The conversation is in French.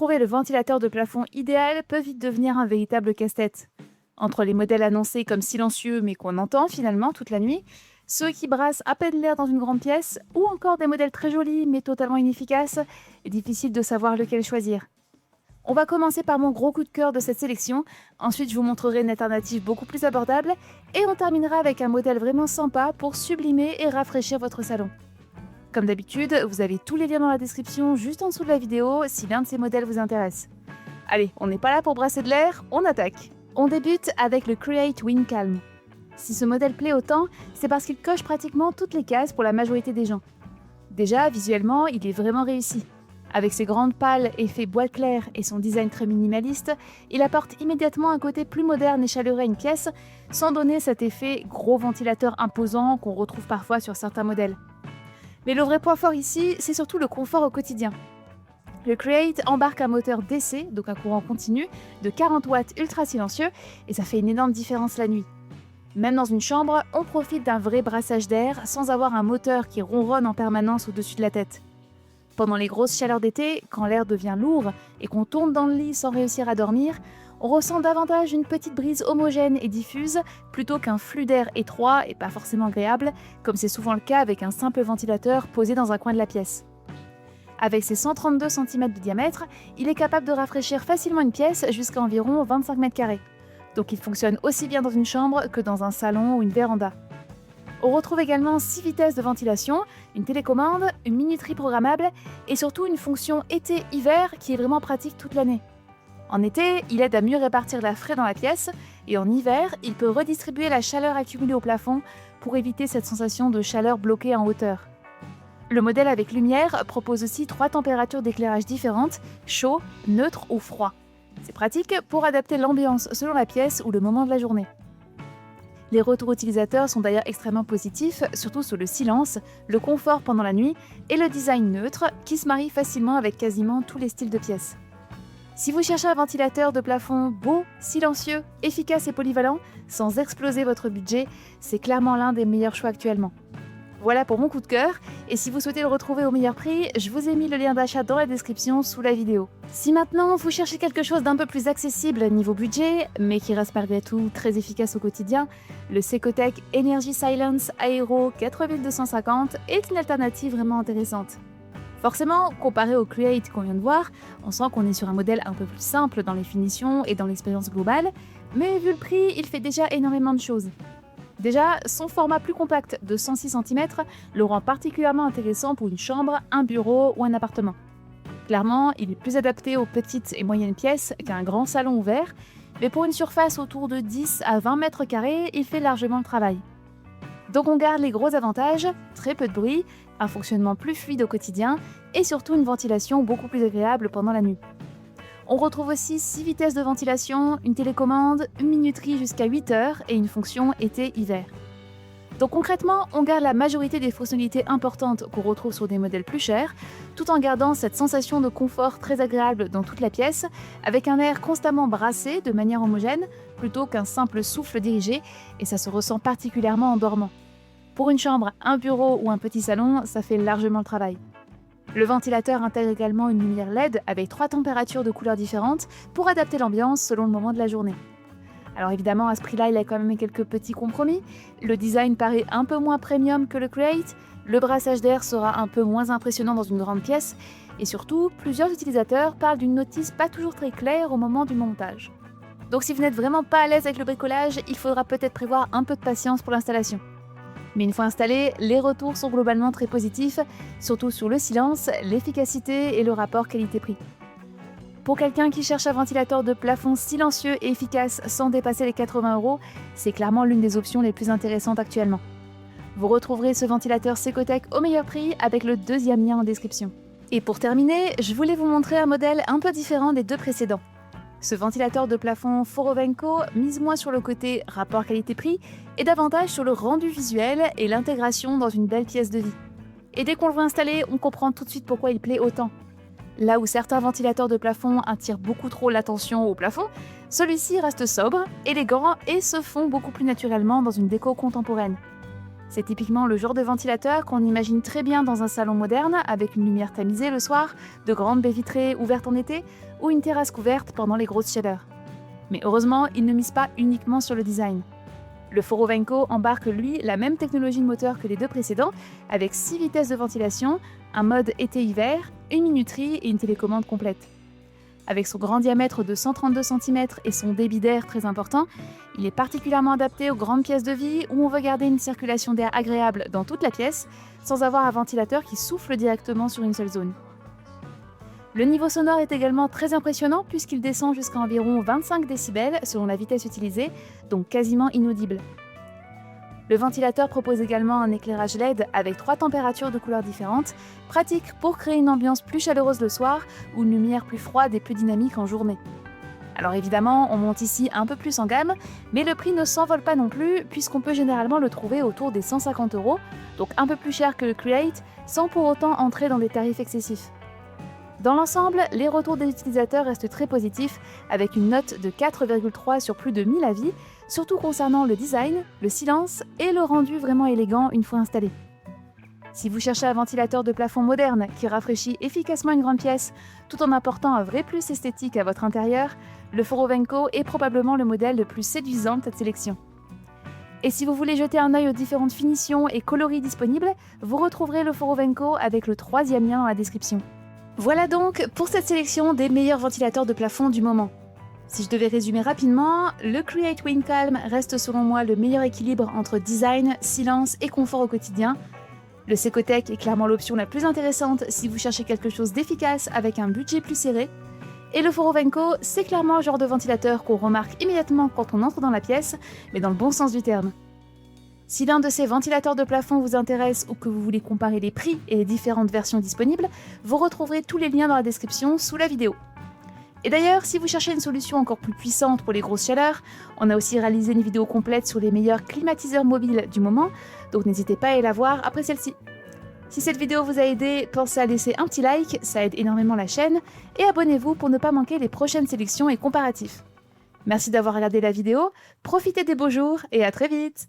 trouver le ventilateur de plafond idéal peut vite devenir un véritable casse-tête. Entre les modèles annoncés comme silencieux mais qu'on entend finalement toute la nuit, ceux qui brassent à peine l'air dans une grande pièce, ou encore des modèles très jolis mais totalement inefficaces, est difficile de savoir lequel choisir. On va commencer par mon gros coup de cœur de cette sélection, ensuite je vous montrerai une alternative beaucoup plus abordable, et on terminera avec un modèle vraiment sympa pour sublimer et rafraîchir votre salon. Comme d'habitude, vous avez tous les liens dans la description juste en dessous de la vidéo si l'un de ces modèles vous intéresse. Allez, on n'est pas là pour brasser de l'air, on attaque. On débute avec le Create Wind Calm. Si ce modèle plaît autant, c'est parce qu'il coche pratiquement toutes les cases pour la majorité des gens. Déjà, visuellement, il est vraiment réussi. Avec ses grandes pales effets bois clair et son design très minimaliste, il apporte immédiatement un côté plus moderne et chaleureux à une pièce, sans donner cet effet gros ventilateur imposant qu'on retrouve parfois sur certains modèles. Mais le vrai point fort ici, c'est surtout le confort au quotidien. Le Create embarque un moteur DC, donc un courant continu, de 40 watts ultra silencieux, et ça fait une énorme différence la nuit. Même dans une chambre, on profite d'un vrai brassage d'air sans avoir un moteur qui ronronne en permanence au-dessus de la tête. Pendant les grosses chaleurs d'été, quand l'air devient lourd et qu'on tourne dans le lit sans réussir à dormir, on ressent davantage une petite brise homogène et diffuse plutôt qu'un flux d'air étroit et pas forcément agréable, comme c'est souvent le cas avec un simple ventilateur posé dans un coin de la pièce. Avec ses 132 cm de diamètre, il est capable de rafraîchir facilement une pièce jusqu'à environ 25 m². Donc il fonctionne aussi bien dans une chambre que dans un salon ou une véranda. On retrouve également 6 vitesses de ventilation, une télécommande, une minuterie programmable et surtout une fonction été-hiver qui est vraiment pratique toute l'année. En été, il aide à mieux répartir l'air frais dans la pièce et en hiver, il peut redistribuer la chaleur accumulée au plafond pour éviter cette sensation de chaleur bloquée en hauteur. Le modèle avec lumière propose aussi 3 températures d'éclairage différentes, chaud, neutre ou froid. C'est pratique pour adapter l'ambiance selon la pièce ou le moment de la journée. Les retours utilisateurs sont d'ailleurs extrêmement positifs, surtout sur le silence, le confort pendant la nuit et le design neutre qui se marie facilement avec quasiment tous les styles de pièces. Si vous cherchez un ventilateur de plafond beau, silencieux, efficace et polyvalent, sans exploser votre budget, c'est clairement l'un des meilleurs choix actuellement. Voilà pour mon coup de cœur, et si vous souhaitez le retrouver au meilleur prix, je vous ai mis le lien d'achat dans la description sous la vidéo. Si maintenant vous cherchez quelque chose d'un peu plus accessible niveau budget, mais qui reste malgré tout très efficace au quotidien, le Secotech Energy Silence Aero 4250 est une alternative vraiment intéressante. Forcément, comparé au Create qu'on vient de voir, on sent qu'on est sur un modèle un peu plus simple dans les finitions et dans l'expérience globale, mais vu le prix, il fait déjà énormément de choses. Déjà, son format plus compact de 106 cm le rend particulièrement intéressant pour une chambre, un bureau ou un appartement. Clairement, il est plus adapté aux petites et moyennes pièces qu'un grand salon ouvert, mais pour une surface autour de 10 à 20 m², il fait largement le travail. Donc on garde les gros avantages, très peu de bruit, un fonctionnement plus fluide au quotidien et surtout une ventilation beaucoup plus agréable pendant la nuit. On retrouve aussi 6 vitesses de ventilation, une télécommande, une minuterie jusqu'à 8 heures et une fonction été-hiver. Donc concrètement, on garde la majorité des fonctionnalités importantes qu'on retrouve sur des modèles plus chers, tout en gardant cette sensation de confort très agréable dans toute la pièce, avec un air constamment brassé de manière homogène, plutôt qu'un simple souffle dirigé, et ça se ressent particulièrement en dormant. Pour une chambre, un bureau ou un petit salon, ça fait largement le travail. Le ventilateur intègre également une lumière LED avec 3 températures de couleurs différentes pour adapter l'ambiance selon le moment de la journée. Alors évidemment, à ce prix-là, il y a quand même quelques petits compromis. Le design paraît un peu moins premium que le Create, le brassage d'air sera un peu moins impressionnant dans une grande pièce, et surtout, plusieurs utilisateurs parlent d'une notice pas toujours très claire au moment du montage. Donc si vous n'êtes vraiment pas à l'aise avec le bricolage, il faudra peut-être prévoir un peu de patience pour l'installation. Mais une fois installé, les retours sont globalement très positifs, surtout sur le silence, l'efficacité et le rapport qualité-prix. Pour quelqu'un qui cherche un ventilateur de plafond silencieux et efficace sans dépasser les 80 €, c'est clairement l'une des options les plus intéressantes actuellement. Vous retrouverez ce ventilateur Secotech au meilleur prix avec le deuxième lien en description. Et pour terminer, je voulais vous montrer un modèle un peu différent des deux précédents. Ce ventilateur de plafond Forovenco mise moins sur le côté rapport qualité-prix et davantage sur le rendu visuel et l'intégration dans une belle pièce de vie. Et dès qu'on le voit installé, on comprend tout de suite pourquoi il plaît autant. Là où certains ventilateurs de plafond attirent beaucoup trop l'attention au plafond, celui-ci reste sobre, élégant et se fond beaucoup plus naturellement dans une déco contemporaine. C'est typiquement le genre de ventilateur qu'on imagine très bien dans un salon moderne avec une lumière tamisée le soir, de grandes baies vitrées ouvertes en été ou une terrasse couverte pendant les grosses chaleurs. Mais heureusement, il ne mise pas uniquement sur le design. Le Forovenco embarque, lui, la même technologie de moteur que les deux précédents, avec 6 vitesses de ventilation, un mode été-hiver, une minuterie et une télécommande complète. Avec son grand diamètre de 132 cm et son débit d'air très important, il est particulièrement adapté aux grandes pièces de vie où on veut garder une circulation d'air agréable dans toute la pièce, sans avoir un ventilateur qui souffle directement sur une seule zone. Le niveau sonore est également très impressionnant puisqu'il descend jusqu'à environ 25 décibels selon la vitesse utilisée, donc quasiment inaudible. Le ventilateur propose également un éclairage LED avec 3 températures de couleurs différentes, pratique pour créer une ambiance plus chaleureuse le soir ou une lumière plus froide et plus dynamique en journée. Alors évidemment, on monte ici un peu plus en gamme, mais le prix ne s'envole pas non plus puisqu'on peut généralement le trouver autour des 150 €, donc un peu plus cher que le Create, sans pour autant entrer dans des tarifs excessifs. Dans l'ensemble, les retours des utilisateurs restent très positifs, avec une note de 4,3 sur plus de 1000 avis, surtout concernant le design, le silence et le rendu vraiment élégant une fois installé. Si vous cherchez un ventilateur de plafond moderne qui rafraîchit efficacement une grande pièce tout en apportant un vrai plus esthétique à votre intérieur, le Forovenco est probablement le modèle le plus séduisant de cette sélection. Et si vous voulez jeter un œil aux différentes finitions et coloris disponibles, vous retrouverez le Forovenco avec le 3e lien dans la description. Voilà donc pour cette sélection des meilleurs ventilateurs de plafond du moment. Si je devais résumer rapidement, le Create Windcalm reste selon moi le meilleur équilibre entre design, silence et confort au quotidien. Le Secotech est clairement l'option la plus intéressante si vous cherchez quelque chose d'efficace avec un budget plus serré. Et le Forovenco, c'est clairement le genre de ventilateur qu'on remarque immédiatement quand on entre dans la pièce, mais dans le bon sens du terme. Si l'un de ces ventilateurs de plafond vous intéresse ou que vous voulez comparer les prix et les différentes versions disponibles, vous retrouverez tous les liens dans la description sous la vidéo. Et d'ailleurs, si vous cherchez une solution encore plus puissante pour les grosses chaleurs, on a aussi réalisé une vidéo complète sur les meilleurs climatiseurs mobiles du moment, donc n'hésitez pas à aller la voir après celle-ci. Si cette vidéo vous a aidé, pensez à laisser un petit like, ça aide énormément la chaîne, et abonnez-vous pour ne pas manquer les prochaines sélections et comparatifs. Merci d'avoir regardé la vidéo, profitez des beaux jours et à très vite!